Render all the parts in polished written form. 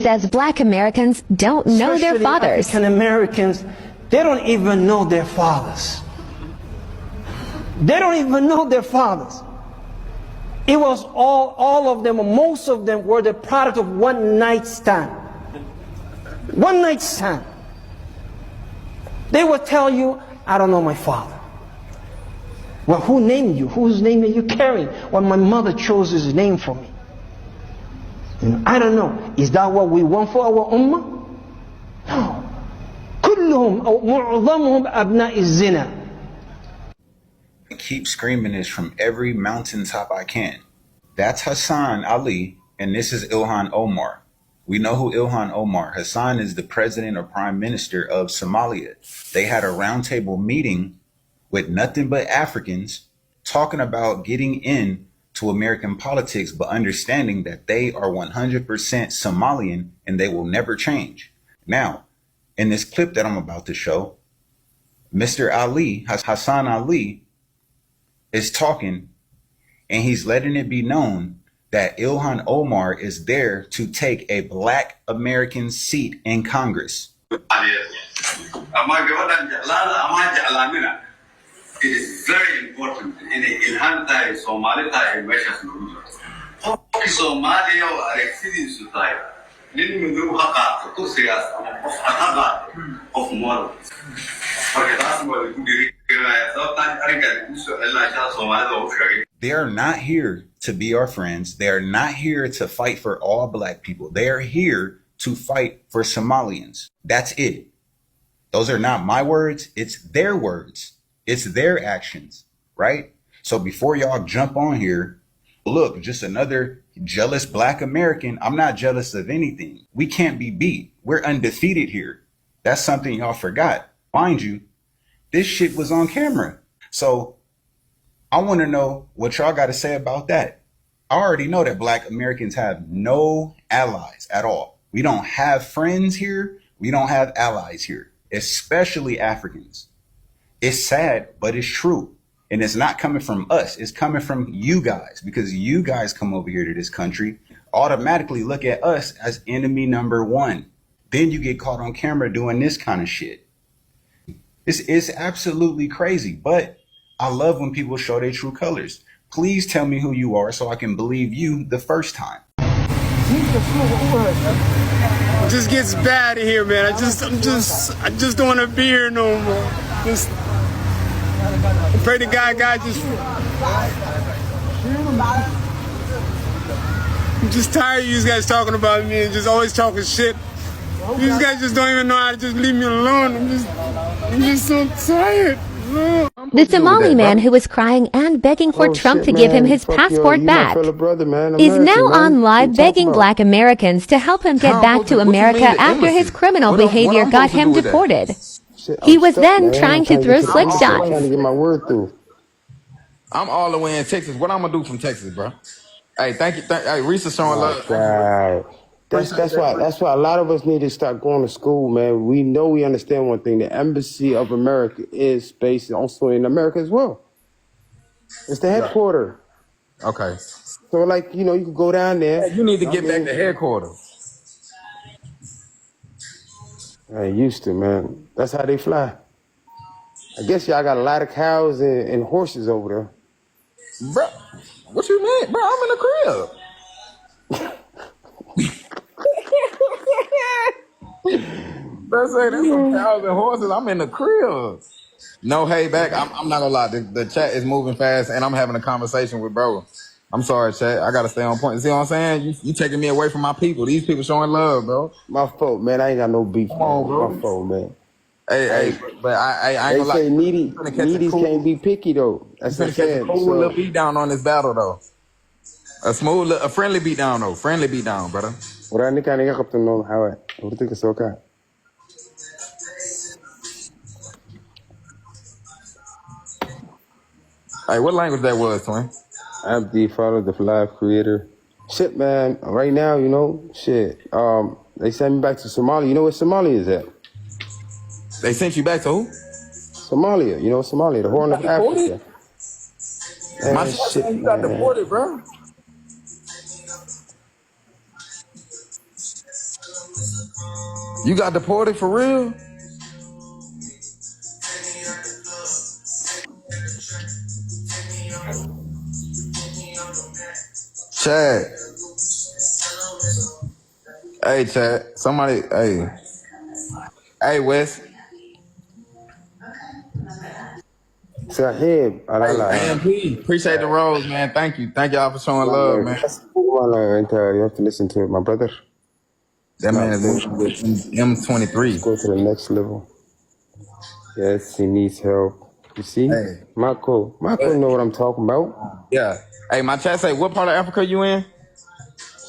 Says black Americans don't know their fathers. African Americans, they don't even know their fathers. They don't even know their fathers. It was all of them, most of them were the product of one night stand. One night stand. They would tell you, I don't know my father. Well, who named you? Whose name are you carrying? Well, my mother chose his name for me. I don't know. Is that what we want for our ummah? No. كلهم أو معظمهم أبناء الزنا. I keep screaming this from every mountaintop I can. That's Hassan Ali, and this is Ilhan Omar. We know who Ilhan Omar. Hassan is the president or prime minister of Somalia. They had a roundtable meeting with nothing but Africans talking about getting in to American politics, but understanding that they are 100% Somalian and they will never change. Now, in this clip that I'm about to show, Mr. Ali, Hassan Ali, is talking, and he's letting it be known that Ilhan Omar is there to take a black American seat in Congress. It is very important in Ilhan tayo, Somali tayo, meeshas nagu jiro. Qofki Soomaaliya oo aragtidiisu tahay nin madow ha qaato kursigaas ama qof cad ha qaato qof moral. Marka taas waa lagu dhiirigelinayaa sababtaan arrinkan ku soo celinaya Soomaalida oo sheegay. They are not here to be our friends. They are not here to fight for all black people. They are here to fight for Somalians. That's it. Those are not my words. It's their words. It's their actions, right? So before y'all jump on here, look, just another jealous black American. I'm not jealous of anything. We can't be beat. We're undefeated here. That's something y'all forgot. Mind you, this shit was on camera. So I want to know what y'all got to say about that. I already know that black Americans have no allies at all. We don't have friends here. We don't have allies here, especially Africans. It's sad, but it's true. And it's not coming from us. It's coming from you guys, because you guys come over here to this country, automatically look at us as enemy number one. Then you get caught on camera doing this kind of shit. It's absolutely crazy, but I love when people show their true colors. Please tell me who you are so I can believe you the first time. It just gets bad in here, man. I just don't want to be here no more. I pray to God just. I'm just tired of you guys talking about me and just always talking shit. You guys just don't even know how to just leave me alone. I'm just so tired. The Somali man who was crying and begging for Trump to give him his passport back is now on live begging black Americans to help him get back to America after his criminal behavior got him deported. He was then trying to throw slick shots. Trying to get my word through. I'm all the way in Texas. What I'm gonna do from Texas, bro? Hey, thank you. Hey, Reese's showing love. Right. That's why a lot of us need to start going to school, man. We understand one thing. The Embassy of America is based also in America as well. It's the headquarters. Okay. So, like, you can go down there. Hey, you need to get back to headquarters. I used to, man. That's how they fly. I guess y'all got a lot of cows and horses over there. Bro, what you mean? Bro, I'm in the crib. Bro, say there's some cows and horses. I'm in the crib. No, hey, back. I'm not gonna lie. The chat is moving fast, and I'm having a conversation with bro. I'm sorry, chat. I gotta stay on point. See what I'm saying? You taking me away from my people. These people showing love, bro. My fault, man. I ain't got no beef. Come on, bro. My fault, man. Hey, but I ain't gonna lie. They say needies can't be picky, though. That's what I'm saying. A cool little beat down on this battle, though. A friendly beat down, though. Friendly beat down, brother. What ka niga kaptan no hawa? Urti ka soka. Hey, what language that was, twin? Abdi, father, the live creator. Shit, man. Right now, shit. They sent me back to Somalia. You know where Somalia is at? They sent you back to who? Somalia. Somalia, the Horn of Africa. My shit, you got deported, bro. You got deported for real? Chad. Hey, Chad. Somebody, hey. Hey, Wes. Sahib, Hey, alala. AMP. Appreciate the rose, man. Thank you. Thank y'all for showing love, man. You have to listen to it, my brother. That man Not is moving bullshit. with Let's M23. go to the next level. Yes, he needs help. You see? Hey. Marco know what I'm talking about. Yeah. Hey, my chat say, what part of Africa you in?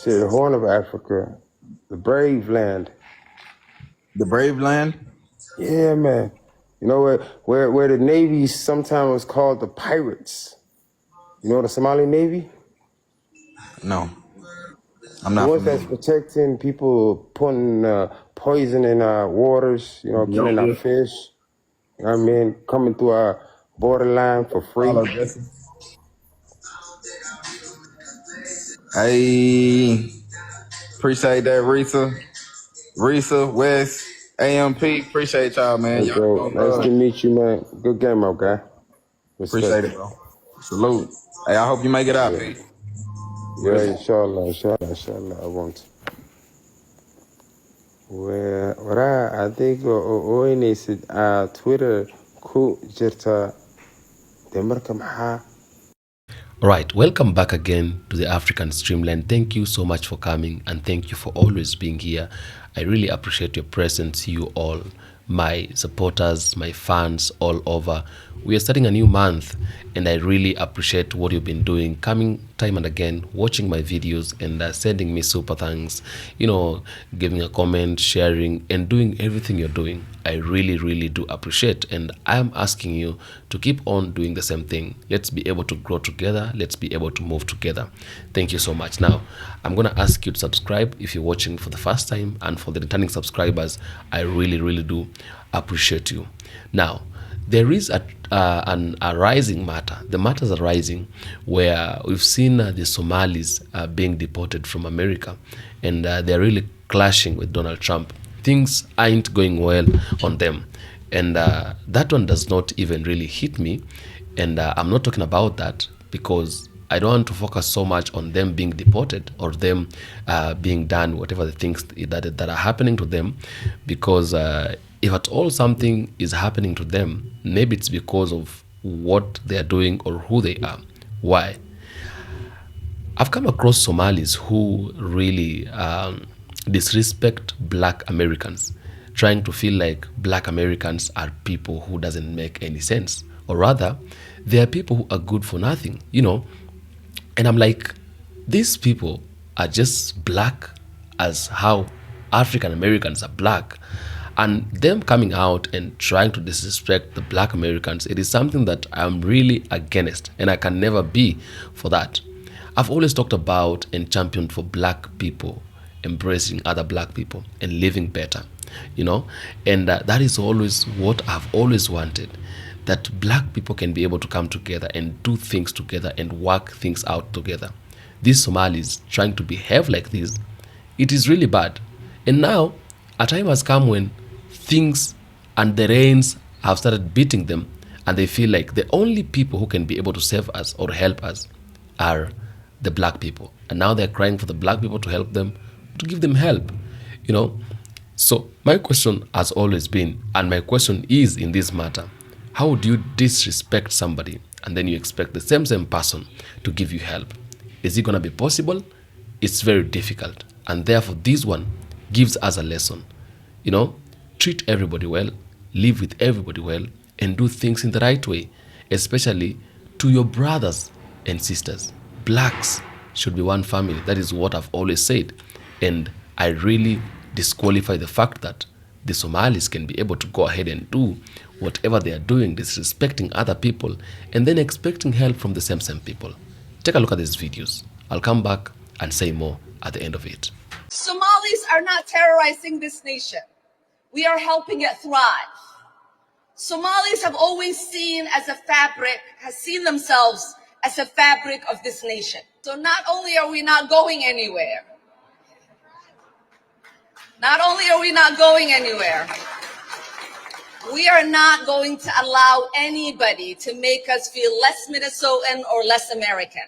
Shit, the Horn of Africa, the brave land. The Brave Land? Yeah, man. You know where the Navy sometimes was called the pirates. You know the Somali Navy? No, I'm The not ones that's familiar. protecting people, putting poison in our waters, killing our Ethiopia? fish. You know what I mean? Coming through our borderline for free. Follow Jesse. Hey, appreciate that, Risa. Risa, Wes, AMP, appreciate y'all, man. Hey, Y'all bro, showing nice love. to meet you, man. Good game, my guy. Appreciate Respect. it, bro. Salute. Hey, I hope you make it out, Yeah, Pete. yeah, inshallah, I want. Where I think oynesid Twitter ku jirta de marka maxaa. Right, welcome back again to the African Streamline. Thank you so much for coming and thank you for always being here. I really appreciate your presence, you all, my supporters, my fans all over. We are starting a new month and I really appreciate what you've been doing, coming time and again, watching my videos and sending me super thanks, giving a comment, sharing and doing everything you're doing. I really, really do appreciate, and I'm asking you to keep on doing the same thing. Let's be able to grow together. Let's be able to move together. Thank you so much. Now, I'm going to ask you to subscribe if you're watching for the first time, and for the returning subscribers, I really, really do appreciate you. Now, there is a rising matter. The matters are rising where we've seen the Somalis being deported from America, and they're really clashing with Donald Trump. Things aren't going well on them, and that one does not even really hit me, and I'm not talking about that because I don't want to focus so much on them being deported or them being done whatever the things that are happening to them, because if at all something is happening to them, maybe it's because of what they are doing or who they are. Why? I've come across Somalis who really disrespect black Americans, trying to feel like black Americans are people who doesn't make any sense. Or rather, they are people who are good for nothing, And I'm like, these people are just black as how African Americans are black. And them coming out and trying to disrespect the black Americans, it is something that I'm really against, and I can never be for that. I've always talked about and championed for black people embracing other black people and living better, and that is always what I've always wanted, that black people can be able to come together and do things together and work things out together. These Somalis trying to behave like this, it is really bad. And now a time has come when things and the rains have started beating them, and they feel like the only people who can be able to save us or help us are the black people. And now they're crying for the black people to help them, to give them help, you know. So my question has always been, and my question is in this matter, how would you disrespect somebody and then you expect the same person to give you help? Is it going to be possible? It's very difficult. And therefore, this one gives us a lesson. Treat everybody well, live with everybody well, and do things in the right way, especially to your brothers and sisters. Blacks should be one family. That is what I've always said. And I really disqualify the fact that the Somalis can be able to go ahead and do whatever they are doing, disrespecting other people, and then expecting help from the same people. Take a look at these videos. I'll come back and say more at the end of it. Somalis are not terrorizing this nation. We are helping it thrive. Somalis have always seen themselves as a fabric of this nation. So not only are we not going anywhere, Not only are we not going anywhere, we are not going to allow anybody to make us feel less Minnesotan or less American.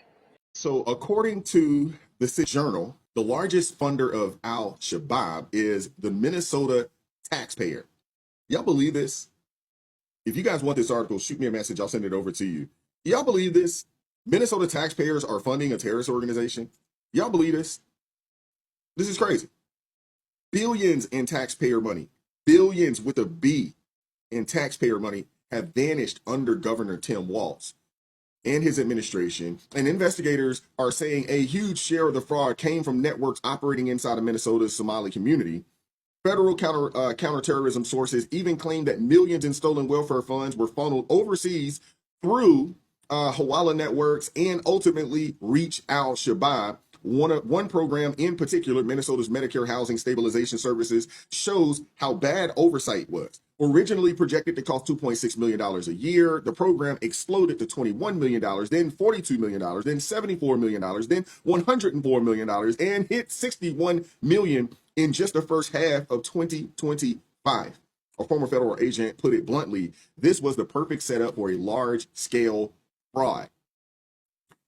So according to the Journal, the largest funder of Al-Shabaab is the Minnesota taxpayer. Y'all believe this? If you guys want this article, shoot me a message. I'll send it over to you. Y'all believe this? Minnesota taxpayers are funding a terrorist organization? Y'all believe this? This is crazy. Billions in taxpayer money, billions with a B in taxpayer money have vanished under Governor Tim Walz and his administration. And investigators are saying a huge share of the fraud came from networks operating inside of Minnesota's Somali community. Federal counterterrorism sources even claim that millions in stolen welfare funds were funneled overseas through Hawala networks and ultimately reach Al-Shabaab. One program in particular, Minnesota's Medicare Housing Stabilization Services, shows how bad oversight was. Originally projected to cost $2.6 million a year, the program exploded to $21 million, then $42 million, then $74 million, then $104 million, and hit $61 million in just the first half of 2025. A former federal agent put it bluntly, this was the perfect setup for a large-scale fraud.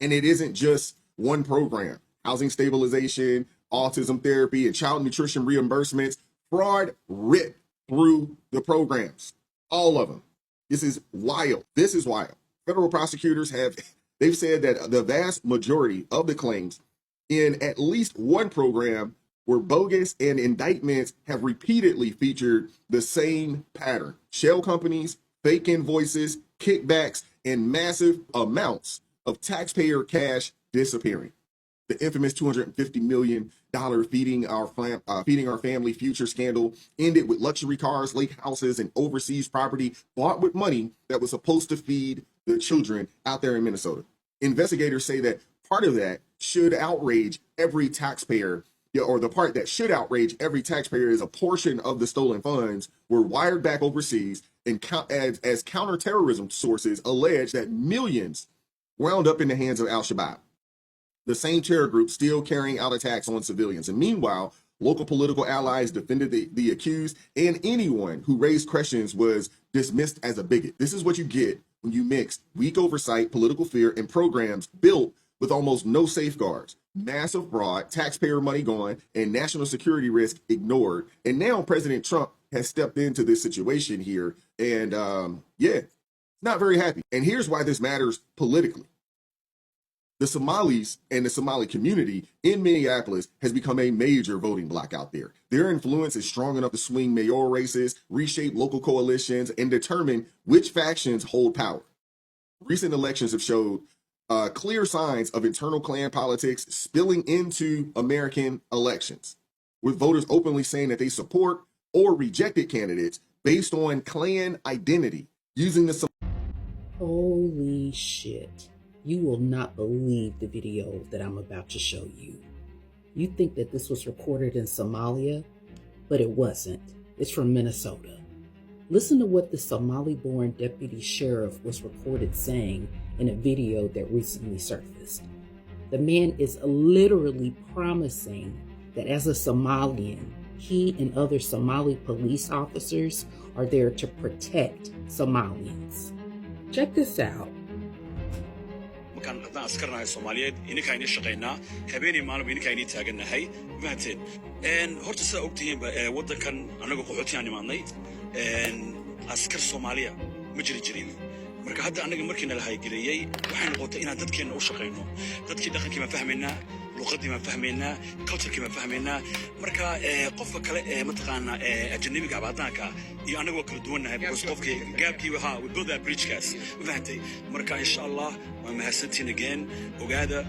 And it isn't just one program. Housing stabilization, autism therapy, and child nutrition reimbursements. Fraud ripped through the programs. All of them. This is wild. This is wild. Federal prosecutors they've said that the vast majority of the claims in at least one program were bogus, and indictments have repeatedly featured the same pattern. Shell companies, fake invoices, kickbacks, and massive amounts of taxpayer cash disappearing. The infamous $250 million feeding our family future scandal ended with luxury cars, lake houses, and overseas property bought with money that was supposed to feed the children out there in Minnesota. Investigators say that part of that should outrage every taxpayer, or the part that should outrage every taxpayer is a portion of the stolen funds were wired back overseas and as counterterrorism sources allege that millions wound up in the hands of Al-Shabaab, the same terror group still carrying out attacks on civilians. And meanwhile, local political allies defended the accused, and anyone who raised questions was dismissed as a bigot. This is what you get when you mix weak oversight, political fear, and programs built with almost no safeguards. Massive fraud, taxpayer money gone, and national security risk ignored. And now President Trump has stepped into this situation here, and not very happy. And here's why this matters politically. The Somalis and the Somali community in Minneapolis has become a major voting bloc out there. Their influence is strong enough to swing mayoral races, reshape local coalitions, and determine which factions hold power. Recent elections have showed clear signs of internal clan politics spilling into American elections, with voters openly saying that they support or rejected candidates based on clan identity, using the... Holy shit. You will not believe the video that I'm about to show you. You think that this was recorded in Somalia, but it wasn't. It's from Minnesota. Listen to what the Somali-born deputy sheriff was reported saying in a video that recently surfaced. The man is literally promising that as a Somalian, he and other Somali police officers are there to protect Somalians. Check this out. haddaan askarnahay Soomaaliyeed ininkaayni shaqaynaa habeenii maalmo ininkaayni taagannahay fahanteen horta sidaa ogtihiinba waddankan annaga qaxootigaan imaadnay askar Soomaaliya ma jiri jirin marka hadda annaga markii nala haygeliyey waxay noqotay inaan dadkeenna u shaqayno dadkii dhaqankii ma fahmaynaa luqadii ma fahmaynaa culturekii ma fahmaynaa marka qofka kale mataqaanaa ajnabiga abadaanka iyo annaga kala duwannahay because qofkii gaabkii waxa we build that bridge kaas fahantay marka insha Allah waa mahadsantiin again ogaada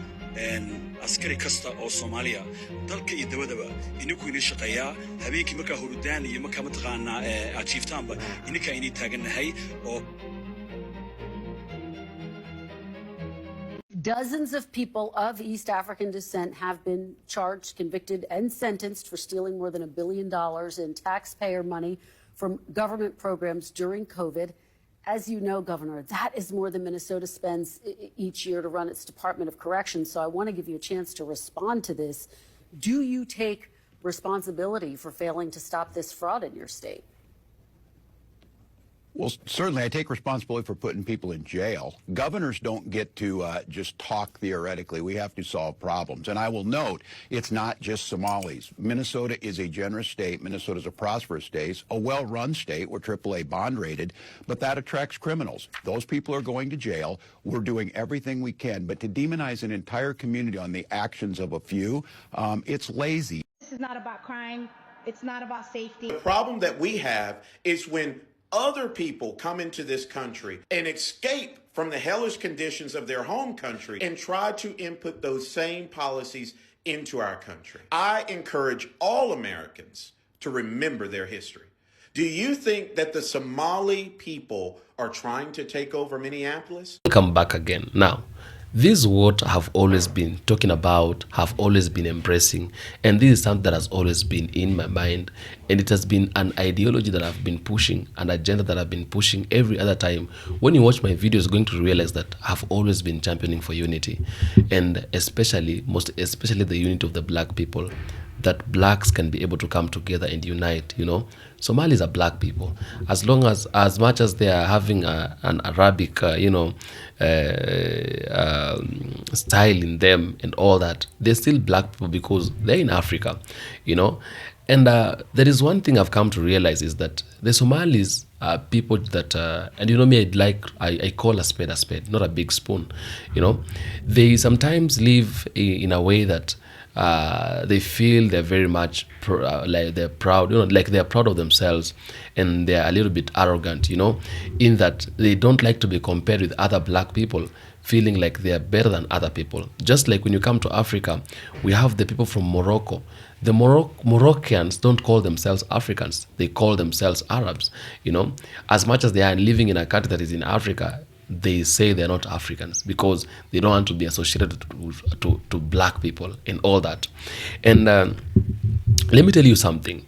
askari kasta oo Soomaaliya dalka iyo dawladaba inuu ku shaqeeyaa habeenkii marka hurdaan iyo marka mataqaanaa achievetaanba ininka inay taagannahay oo Dozens of people of East African descent have been charged, convicted, and sentenced for stealing more than $1 billion in taxpayer money from government programs during COVID. As you know, Governor, that is more than Minnesota spends each year to run its Department of Corrections. So I want to give you a chance to respond to this. Do you take responsibility for failing to stop this fraud in your state? Well, certainly I take responsibility for putting people in jail. Governors don't get to just talk theoretically. We have to solve problems. And I will note, it's not just Somalis. Minnesota is a generous state. Minnesota is a prosperous state, a well-run state. We're AAA bond rated, but that attracts criminals. Those people are going to jail. We're doing everything we can. But to demonize an entire community on the actions of a few, it's lazy. This is not about crime. It's not about safety. The problem that we have is when other people come into this country and escape from the hellish conditions of their home country and try to input those same policies into our country. I encourage all Americans to remember their history. Do you think that the Somali people are trying to take over Minneapolis? Come back again. Now, this is what I have always been talking about, have always been embracing, and this is something that has always been in my mind, and it has been an ideology that I've been pushing, an agenda that I've been pushing every other time. When you watch my videos, you're going to realize that I've always been championing for unity, and especially the unity of the black people, that blacks can be able to come together and unite. You know, Somalis are black people. As much as they are having an Arabic, style in them and all that, they're still black people because they're in Africa, you know. And there is one thing I've come to realize is that the Somalis are people that, and you know me, I call a spade, not a big spoon. You know, they sometimes live in a way that they feel they're very much like they're proud, you know, like they're proud of themselves, and they're a little bit arrogant, you know, in that they don't like to be compared with other black people, feeling like they're better than other people. Just like when you come to Africa, we have the people from Morocco. The Moroccans don't call themselves Africans, they call themselves Arabs, you know. As much as they are living in a country that is in Africa, they say they're not Africans because they don't want to be associated to black people and all that. And let me tell you something.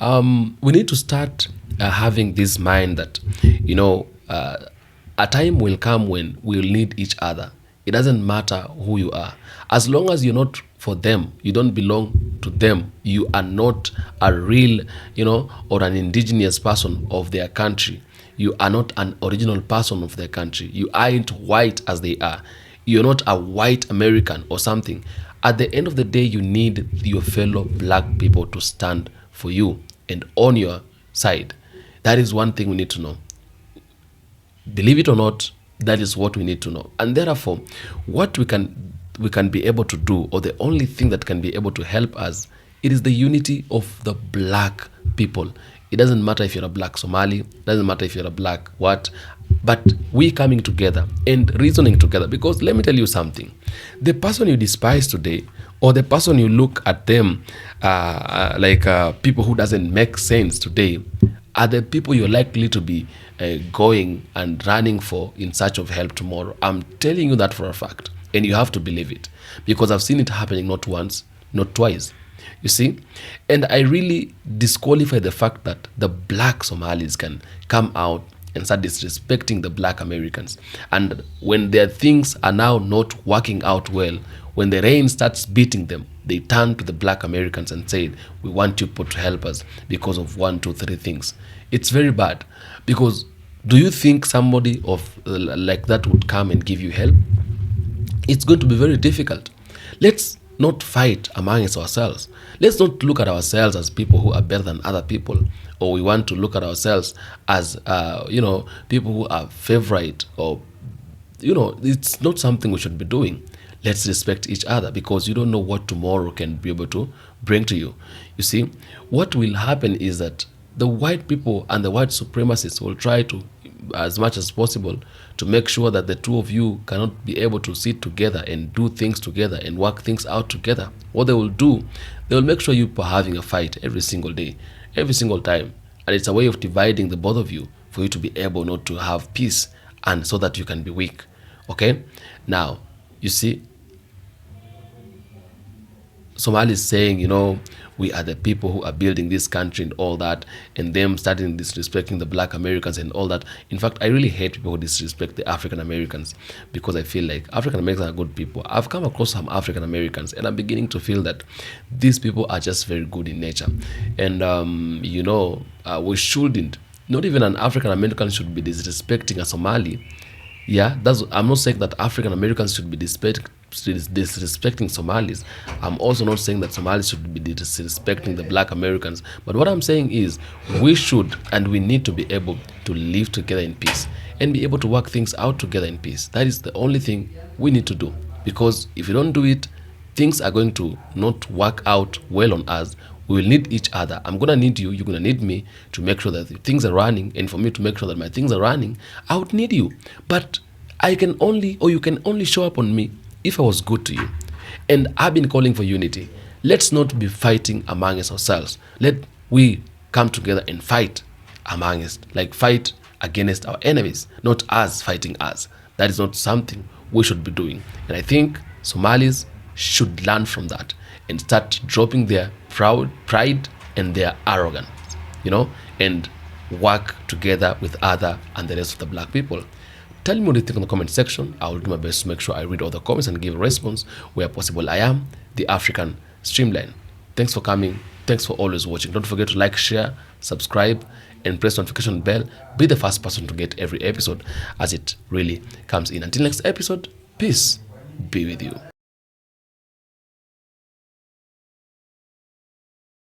We need to start having this mind that, you know, a time will come when we'll need each other. It doesn't matter who you are. As long as you're not for them, you don't belong to them, you are not a real, you know, or an indigenous person of their country. You are not an original person of their country. You aren't white as they are. You're not a white American or something. At the end of the day, you need your fellow black people to stand for you and on your side. That is one thing we need to know. Believe it or not, that is what we need to know. And therefore, what we can be able to do, or the only thing that can be able to help us, it is the unity of the black people. It doesn't matter if you're a black Somali, it doesn't matter if you're a black what, but we coming together and reasoning together. Because let me tell you something, the person you despise today, or the person you look at them like people who doesn't make sense today, are the people you're likely to be going and running for in search of help tomorrow. I'm telling you that for a fact, and you have to believe it, because I've seen it happening not once, not twice. You see, and I really disqualify the fact that the black Somalis can come out and start disrespecting the black Americans. And when their things are now not working out well, when the rain starts beating them, they turn to the black Americans and say, we want you to help us because of 1, 2, 3 things. It's very bad, because do you think somebody of like that would come and give you help? It's going to be very difficult. Let's not fight amongst ourselves. Let's not look at ourselves as people who are better than other people, or we want to look at ourselves as people who are favorite, or it's not something we should be doing. Let's respect each other, because you don't know what tomorrow can be able to bring to you. You see, what will happen is that the white people and the white supremacists will try to, as much as possible, to make sure that the two of you cannot be able to sit together and do things together and work things out together. What they will do, they will make sure you are having a fight every single day, every single time. And it's a way of dividing the both of you for you to be able not to have peace, and so that you can be weak. Okay? Now, you see, Somalis saying, we are the people who are building this country and all that, and them starting disrespecting the black Americans and all that. In fact, I really hate people who disrespect the African Americans, because I feel like African Americans are good people. I've come across some African Americans, and I'm beginning to feel that these people are just very good in nature. And we shouldn't, not even an African American should be disrespecting a Somali. Yeah, I'm not saying that African Americans should be disrespecting Somalis. I'm also not saying that Somalis should be disrespecting the black Americans. But what I'm saying is, we should and we need to be able to live together in peace and be able to work things out together in peace. That is the only thing we need to do. Because if you don't do it, things are going to not work out well on us. We will need each other. I'm going to need you, you're going to need me to make sure that things are running, and for me to make sure that my things are running, I would need you. But you can only show up on me if I was good to you. And I've been calling for unity. Let's not be fighting amongst ourselves. Let we come together and fight fight against our enemies, not us fighting us. That is not something we should be doing. And I think Somalis should learn from that and start dropping their pride and their arrogance, and work together with other and the rest of the black people. Tell me what you think in the comment section. I will do my best to make sure I read all the comments and give a response where possible. I am the African Streamline. Thanks for coming. Thanks for always watching. Don't forget to like, share, subscribe, and press the notification bell. Be the first person to get every episode as it really comes in. Until next episode, peace be with you.